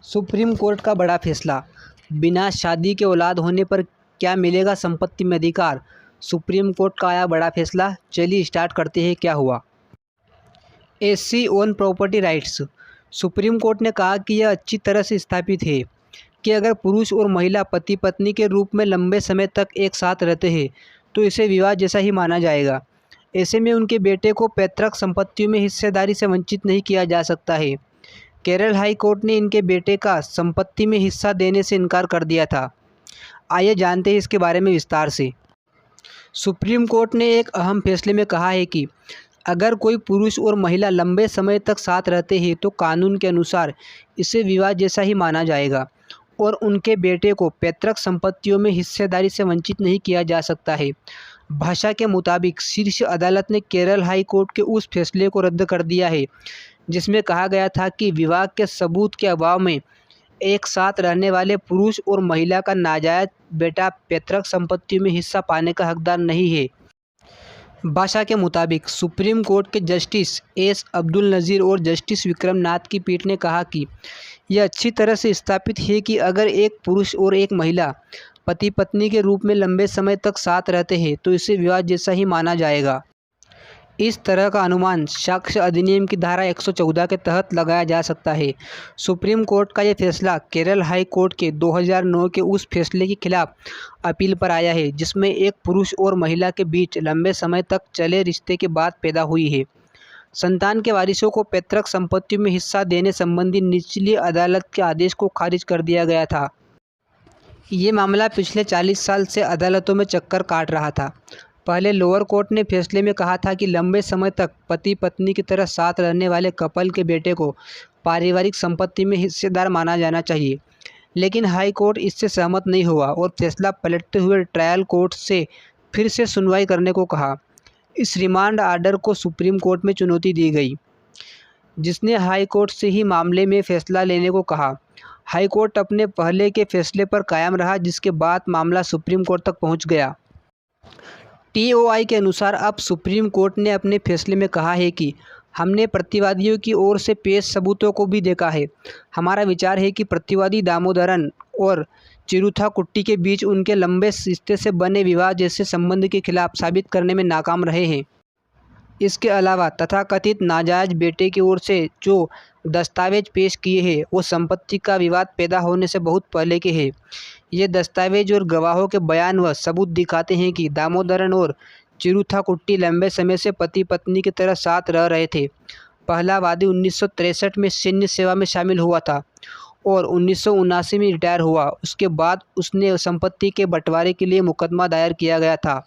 Supreme court का बड़ा फैसला, बिना शादी के औलाद होने पर क्या मिलेगा संपत्ति में अधिकार। सुप्रीम कोर्ट का आया बड़ा फैसला। चलिए स्टार्ट करते हैं क्या हुआ। SC own property rights. Supreme court ने कहा कि यह अच्छी तरह से स्थापित है कि अगर पुरुष और महिला पति पत्नी के रूप में लंबे समय तक एक साथ रहते हैं तो इसे विवाह जैसा ही माना जाएगा। ऐसे में उनके बेटे को पैतृक संपत्तियों में हिस्सेदारी से वंचित नहीं किया जा सकता है। केरल हाई कोर्ट ने इनके बेटे का संपत्ति में हिस्सा देने से इनकार कर दिया था। आइए जानते हैं इसके बारे में विस्तार से। सुप्रीम कोर्ट ने एक अहम फैसले में कहा है कि अगर कोई पुरुष और महिला लंबे समय तक साथ रहते हैं तो कानून के अनुसार इसे विवाह जैसा ही माना जाएगा और उनके बेटे को पैतृक संपत्तियों में हिस्सेदारी से वंचित नहीं किया जा सकता है। भाषा के मुताबिक शीर्ष अदालत ने केरल हाई कोर्ट के उस फैसले को रद्द कर दिया है जिसमें कहा गया था कि विवाह के सबूत के अभाव में एक साथ रहने वाले पुरुष और महिला का नाजायज बेटा पैतृक संपत्ति में हिस्सा पाने का हकदार नहीं है। भाषा के मुताबिक सुप्रीम कोर्ट के जस्टिस एस अब्दुल नज़ीर और जस्टिस विक्रम नाथ की पीठ ने कहा कि यह अच्छी तरह से स्थापित है कि अगर एक पुरुष और एक महिला पति पत्नी के रूप में लंबे समय तक साथ रहते हैं तो इसे विवाह जैसा ही माना जाएगा। इस तरह का अनुमान साक्ष्य अधिनियम की धारा 114 के तहत लगाया जा सकता है। सुप्रीम कोर्ट का यह फैसला केरल हाई कोर्ट के 2009 के उस फैसले के खिलाफ अपील पर आया है जिसमें एक पुरुष और महिला के बीच लंबे समय तक चले रिश्ते के बाद पैदा हुई है संतान के वारिसों को पैतृक संपत्ति में हिस्सा देने संबंधी निचली अदालत के आदेश को खारिज कर दिया गया था। ये मामला पिछले 40 साल से अदालतों में चक्कर काट रहा था। पहले लोअर कोर्ट ने फैसले में कहा था कि लंबे समय तक पति पत्नी की तरह साथ रहने वाले कपल के बेटे को पारिवारिक संपत्ति में हिस्सेदार माना जाना चाहिए, लेकिन हाई कोर्ट इससे सहमत नहीं हुआ और फैसला पलटते हुए ट्रायल कोर्ट से फिर से सुनवाई करने को कहा। इस रिमांड आर्डर को सुप्रीम कोर्ट में चुनौती दी गई जिसने हाई कोर्ट से ही मामले में फैसला लेने को कहा। हाई कोर्ट अपने पहले के फैसले पर कायम रहा जिसके बाद मामला सुप्रीम कोर्ट तक पहुंच गया। टीओआई के अनुसार अब सुप्रीम कोर्ट ने अपने फैसले में कहा है कि हमने प्रतिवादियों की ओर से पेश सबूतों को भी देखा है। हमारा विचार है कि प्रतिवादी दामोदरन और चिरुथाकुट्टी के बीच उनके लंबे रिश्ते से बने विवाह जैसे संबंध के खिलाफ साबित करने में नाकाम रहे हैं। इसके अलावा तथाकथित नाजायज बेटे की ओर से जो दस्तावेज पेश किए हैं वो संपत्ति का विवाद पैदा होने से बहुत पहले के हैं। ये दस्तावेज और गवाहों के बयान व सबूत दिखाते हैं कि दामोदरन और चिरुथाकुट्टी लंबे समय से पति पत्नी की तरह साथ रह रहे थे। पहला वादी 1963 में सैन्य सेवा में शामिल हुआ था और 1979 में रिटायर हुआ। उसके बाद उसने संपत्ति के बंटवारे के लिए मुकदमा दायर किया गया था।